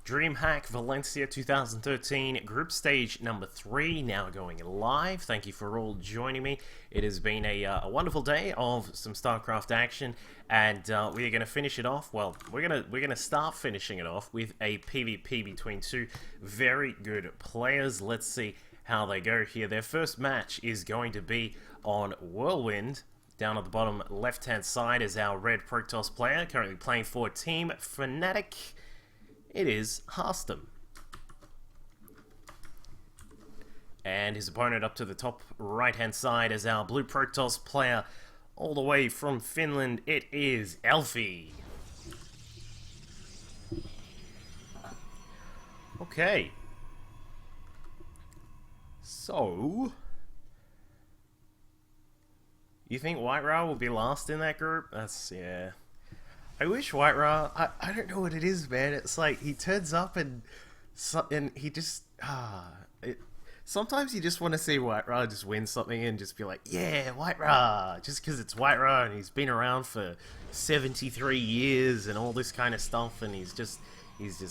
DreamHack Valencia 2013 Group Stage number 3 now going live. Thank you for all joining me. It has been a wonderful day of some StarCraft action, and we're going to finish it off. Well, we're gonna start finishing it off with a PvP between two very good players. Let's see how they go here. Their first match is going to be on Whirlwind. Down at the bottom left-hand side is our red Protoss player, currently playing for Team Fnatic. It is Harstem. And his opponent up to the top right-hand side is our blue Protoss player, all the way from Finland. It is Elfi. Okay. So, you think White Ra will be last in that group? Yeah. I wish White Ra, I don't know what it is, man. It's like he turns up and he just, sometimes you just want to see White Ra just win something and just be like, yeah, White Ra, just because it's White Ra and he's been around for 73 years and all this kind of stuff, and he's just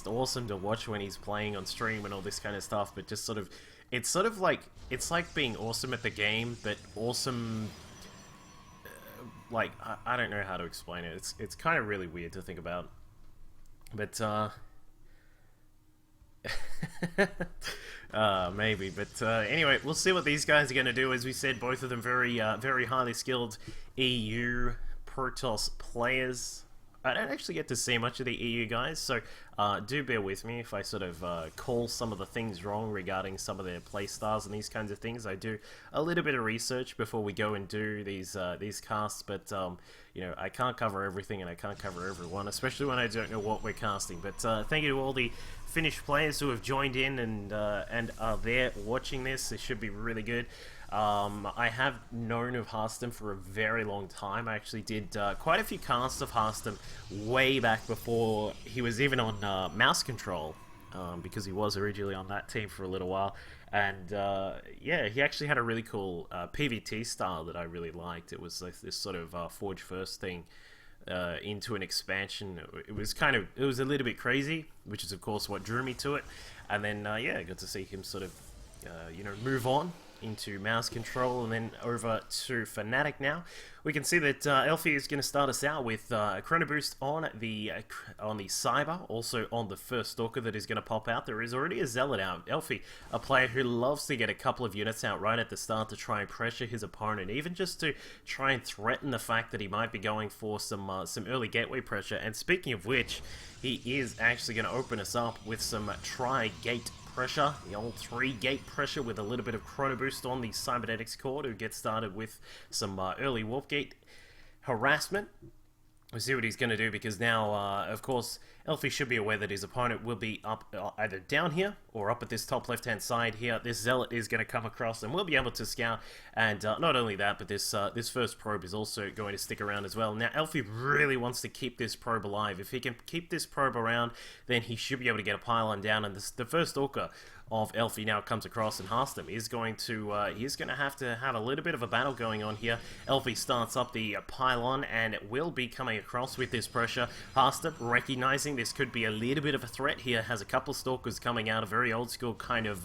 awesome to watch when he's playing on stream and all this kind of stuff. But just sort of, it's like being awesome at the game, but awesome. Like, I don't know how to explain it. It's kind of really weird to think about. But, maybe. But, anyway, we'll see what these guys are going to do. As we said, both of them very highly skilled EU Protoss players. I don't actually get to see much of the EU guys, so do bear with me if I sort of call some of the things wrong regarding some of their playstyles and these kinds of things. I do a little bit of research before we go and do these casts, but you know, I can't cover everything and I can't cover everyone, especially when I don't know what we're casting. But thank you to all the Finnish players who have joined in and are there watching this. It should be really good. I have known of Harstem for a very long time. I actually did quite a few casts of Harstem way back before he was even on mouse control, because he was originally on that team for a little while. And yeah, he actually had a really cool PvT style that I really liked. It was like this sort of Forge First thing into an expansion. It was a little bit crazy, which is of course what drew me to it. And then yeah, I got to see him sort of you know, move on into mouse control and then over to Fnatic now. We can see that Elfi is going to start us out with a Chrono Boost on the Cyber, also on the first Stalker that is going to pop out. There is already a Zealot out. Elfi, a player who loves to get a couple of units out right at the start to try and pressure his opponent, even just to try and threaten the fact that he might be going for some early gateway pressure. And speaking of which, he is actually going to open us up with some tri-gate pressure, the old 3-gate pressure with a little bit of Chrono Boost on the Cybernetics core to get started with some early Warp Gate harassment. We'll see what he's going to do, because now, of course, Elfi should be aware that his opponent will be up either down here or up at this top left-hand side here. This Zealot is going to come across and we'll be able to scout. And not only that, but this first probe is also going to stick around as well. Now, Elfi really wants to keep this probe alive. If he can keep this probe around, then he should be able to get a pylon down. And the first Stalker of Elfi now comes across, and Harstem is going to have a little bit of a battle going on here. Elfi starts up the pylon and it will be coming across with this pressure. Harstem, recognizing this could be a little bit of a threat here, has a couple Stalkers coming out, a very old school kind of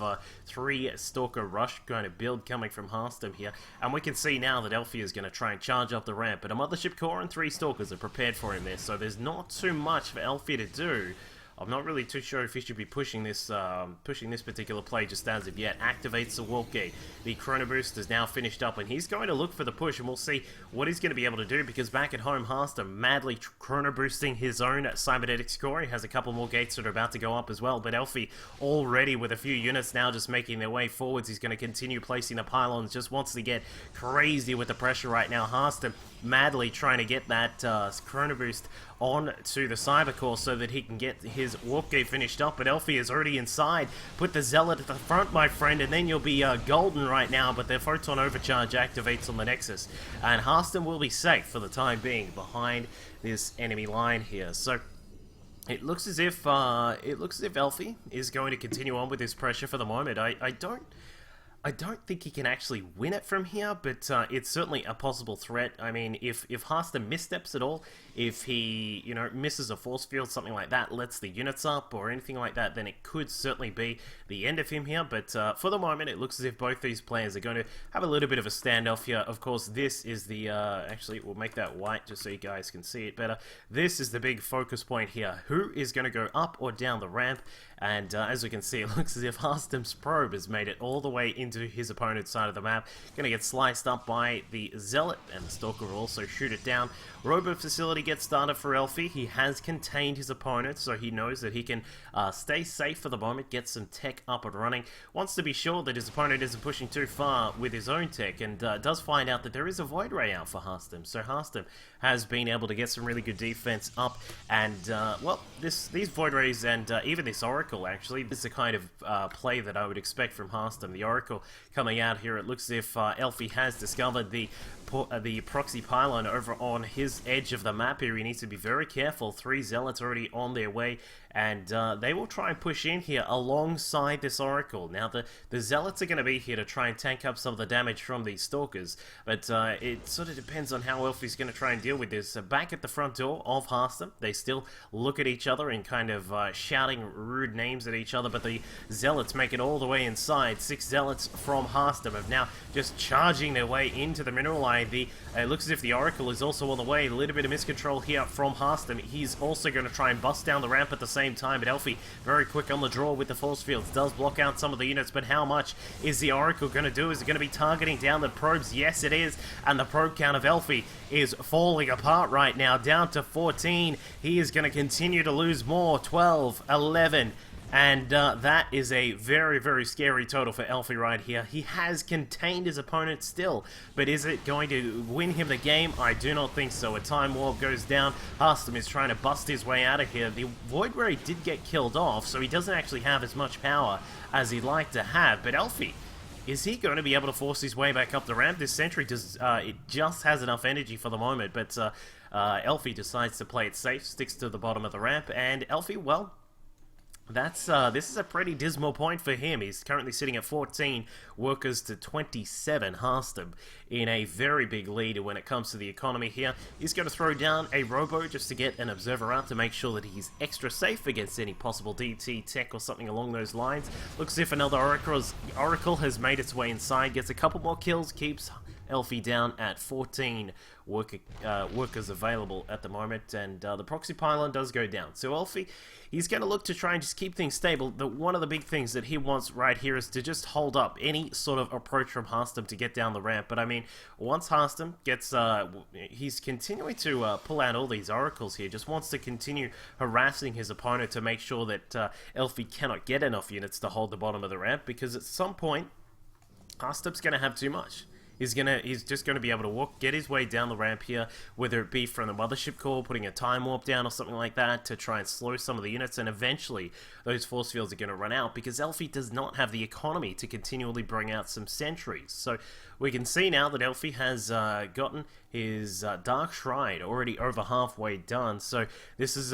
3-Stalker rush kind of build coming from Harstem here. And we can see now that Elfi is going to try and charge up the ramp, but a Mothership Core and 3 Stalkers are prepared for him there, so there's not too much for Elfi to do. I'm not really too sure if he should be pushing this particular play just as of yet. Activates the Warp Gate. The Chrono Boost is now finished up, and he's going to look for the push, and we'll see what he's going to be able to do, because back at home, Harstem madly Chrono Boosting his own Cybernetics core. He has a couple more gates that are about to go up as well, but Elfi already with a few units now just making their way forwards. He's going to continue placing the pylons, just wants to get crazy with the pressure right now. Harstem madly trying to get that Chrono Boost on to the Cyber Core so that he can get his Warp Gate finished up, but Elfi is already inside. Put the Zealot at the front, my friend, and then you'll be golden right now, but the Photon Overcharge activates on the Nexus, and Harstem will be safe for the time being behind this enemy line here. So it looks as if Elfi is going to continue on with this pressure for the moment. I don't think he can actually win it from here, but it's certainly a possible threat. I mean, if Harstem missteps at all, if he, you know, misses a force field, something like that, lets the units up or anything like that, then it could certainly be the end of him here. But for the moment, it looks as if both these players are going to have a little bit of a standoff here. Of course, this is the, actually, we'll make that white just so you guys can see it better. This is the big focus point here. Who is going to go up or down the ramp? And as we can see, it looks as if Harstem's probe has made it all the way into his opponent's side of the map. Going to get sliced up by the Zealot, and the Stalker will also shoot it down. Robo facility gets started for Elfi. He has contained his opponent, so he knows that he can stay safe for the moment, get some tech up and running. Wants to be sure that his opponent isn't pushing too far with his own tech, and does find out that there is a Void Ray out for Harstem. So Harstem has been able to get some really good defense up, and well, these Void Rays and even this Oracle, actually, this is the kind of play that I would expect from Harstem. The Oracle coming out here, it looks as if Elfi has discovered the proxy pylon over on his edge of the map here. He needs to be very careful. 3 Zealots already on their way, and they will try and push in here alongside this Oracle. Now, the Zealots are going to be here to try and tank up some of the damage from these Stalkers, but it sort of depends on how Elfi's going to try and deal with this. Back at the front door of Harstem, they still look at each other and kind of shouting rude names at each other, but the Zealots make it all the way inside. 6 Zealots from Harstem have now just charging their way into the mineral line. It looks as if the Oracle is also on the way. A little bit of miscontrol here from Harstem. He's also going to try and bust down the ramp at the same time, but Elfi very quick on the draw with the force fields, does block out some of the units, but how much is the Oracle going to do? Is it going to be targeting down the probes? Yes, it is, and the probe count of Elfi is falling apart right now, down to 14. He is going to continue to lose more. 12, 11, and that is a very, very scary total for Elfi right here. He has contained his opponent still, but is it going to win him the game? I do not think so. A time warp goes down. Harstem is trying to bust his way out of here. The Void Ray did get killed off, so he doesn't actually have as much power as he'd like to have, but Elfi, is he going to be able to force his way back up the ramp? This sentry does, it just has enough energy for the moment, but Elfi decides to play it safe, sticks to the bottom of the ramp, and Elfi, well, this is a pretty dismal point for him. He's currently sitting at 14 workers to 27. Harstem in a very big lead when it comes to the economy here. He's going to throw down a robo just to get an observer out to make sure that he's extra safe against any possible DT tech or something along those lines. Looks as if another Oracle has made its way inside, gets a couple more kills, keeps Elfi down at 14 workers available at the moment, and the proxy pylon does go down. So Elfi, he's going to look to try and just keep things stable. One of the big things that he wants right here is to just hold up any sort of approach from Harstem to get down the ramp. But I mean, once Harstem gets, he's continuing to pull out all these oracles here, just wants to continue harassing his opponent to make sure that Elfi cannot get enough units to hold the bottom of the ramp, because at some point, Harstem's going to have too much. He's just going to be able to get his way down the ramp here, whether it be from the mothership core, putting a time warp down or something like that to try and slow some of the units, and eventually those force fields are going to run out because Elfi does not have the economy to continually bring out some sentries. So we can see now that Elfi has gotten his Dark Shrine already over halfway done. So this is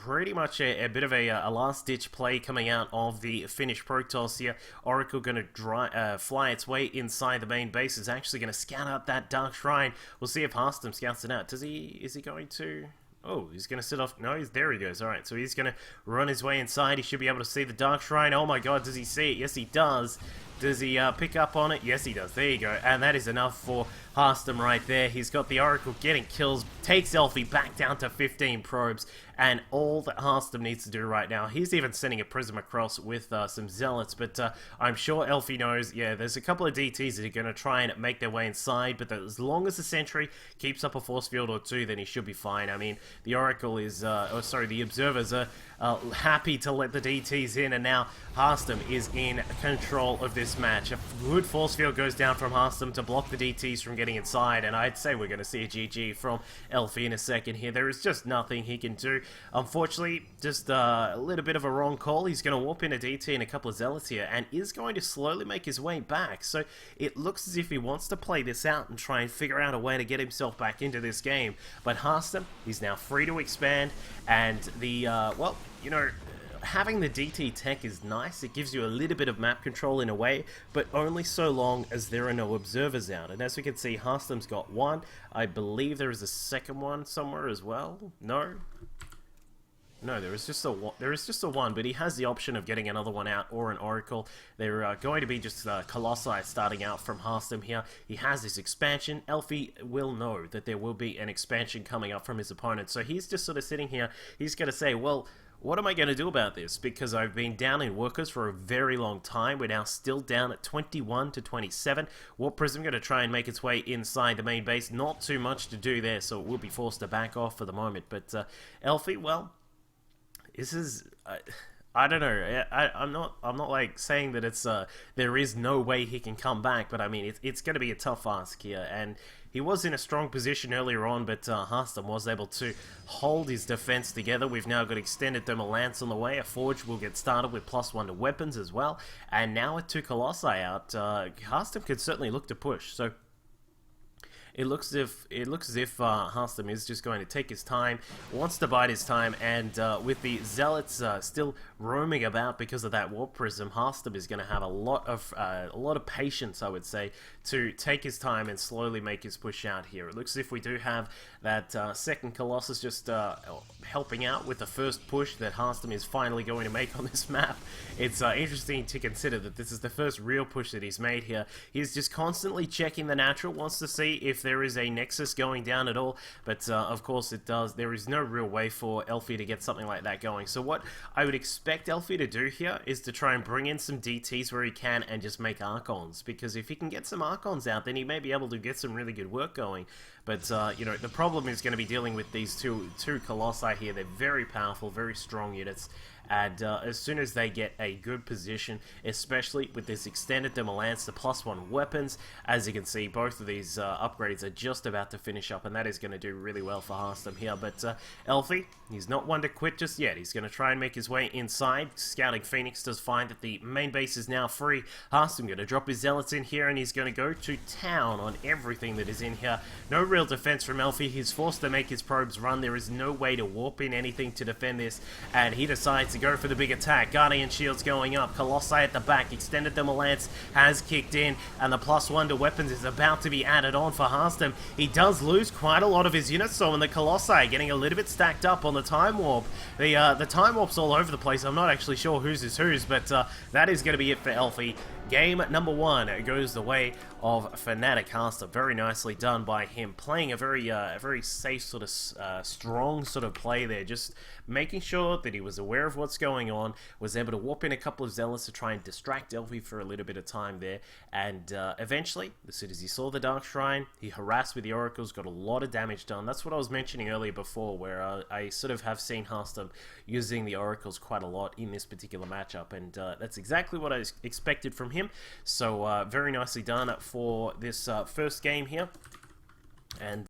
pretty much a bit of a last-ditch play coming out of the Finnish Protoss here. Oracle going to fly its way inside the main base. Is actually going to scout out that Dark Shrine. We'll see if Harstem scouts it out. Is he going to... Oh, he's going to sit off... No, there he goes. Alright, so he's going to run his way inside. He should be able to see the Dark Shrine. Oh my god, does he see it? Yes, he does. Does he pick up on it? Yes, he does. There you go. And that is enough for Harstem right there. He's got the Oracle getting kills, takes Elfi back down to 15 probes, and all that Harstem needs to do right now, he's even sending a Prism across with some Zealots, but I'm sure Elfi knows, yeah, there's a couple of DTs that are going to try and make their way inside, but as long as the sentry keeps up a force field or two, then he should be fine. I mean, the Oracle is, the Observers are happy to let the DTs in, and now Harstem is in control of this match. A good force field goes down from Harstem to block the DTs from getting inside, and I'd say we're going to see a GG from Elfi in a second here. There is just nothing he can do. Unfortunately, just a little bit of a wrong call. He's going to warp in a DT and a couple of Zealots here, and is going to slowly make his way back. So it looks as if he wants to play this out and try and figure out a way to get himself back into this game. But Harstem, he's now free to expand, and the, well, you know, having the DT tech is nice. It gives you a little bit of map control in a way, but only so long as there are no observers out. And as we can see, Harstem's got one. I believe there is a second one somewhere as well. No? No, there is just a one, but he has the option of getting another one out or an Oracle. There are going to be just Colossi starting out from Harstem here. He has this expansion. Elfi will know that there will be an expansion coming up from his opponent, so he's just sort of sitting here. He's going to say, well, what am I going to do about this? Because I've been down in workers for a very long time. We're now still down at 21 to 27. Warp Prism going to try and make its way inside the main base. Not too much to do there, so it will be forced to back off for the moment. But Elfi, well, this is, I don't know. I'm not like saying that it's there is no way he can come back, but I mean it's going to be a tough ask here. And he was in a strong position earlier on, but Harstem was able to hold his defense together. We've now got extended thermal lance on the way. A forge will get started with +1 to weapons as well, and now with 2 Colossi out, Harstem could certainly look to push. So it looks as if Harstem is just going to take his time, wants to bide his time, and with the Zealots still roaming about because of that Warp Prism, Harstem is going to have a lot of patience, I would say, to take his time and slowly make his push out here. It looks as if we do have that second Colossus just helping out with the first push that Harstem is finally going to make on this map. It's interesting to consider that this is the first real push that he's made here. He's just constantly checking the natural, wants to see if there is a Nexus going down at all, but of course it does. There is no real way for Elfi to get something like that going. So what I would expect Elfi to do here is to try and bring in some DTs where he can and just make Archons, because if he can get some Archons out, then he may be able to get some really good work going. But, you know, the problem is going to be dealing with these two Colossi here. They're very powerful, very strong units. And as soon as they get a good position, especially with this extended thermal lance, the +1 weapons, as you can see, both of these upgrades are just about to finish up, and that is going to do really well for Harstem here. But Elfi, he's not one to quit just yet. He's going to try and make his way inside. Scouting Phoenix does find that the main base is now free. Harstem going to drop his Zealots in here, and he's going to go to town on everything that is in here. No real defense from Elfi. He's forced to make his probes run. There is no way to warp in anything to defend this, and he decides to go for the big attack. Guardian Shields going up. Colossi at the back. Extended Thermal Lance has kicked in, and the +1 to weapons is about to be added on for Harstem. He does lose quite a lot of his units, so in the Colossi getting a little bit stacked up on the Time Warp. The Time Warp's all over the place. I'm not actually sure whose is whose, but that is going to be it for Elfi. Game number 1 goes the way of Fnatic. Harstem. Very nicely done by him, playing a very safe sort of strong sort of play there, just making sure that he was aware of what's going on, was able to warp in a couple of Zealots to try and distract Elfi for a little bit of time there, and eventually, as soon as he saw the Dark Shrine, he harassed with the Oracles, got a lot of damage done. That's what I was mentioning earlier before, where I sort of have seen Harstem using the Oracles quite a lot in this particular matchup, and that's exactly what I expected from him. So very nicely done for this first game here, and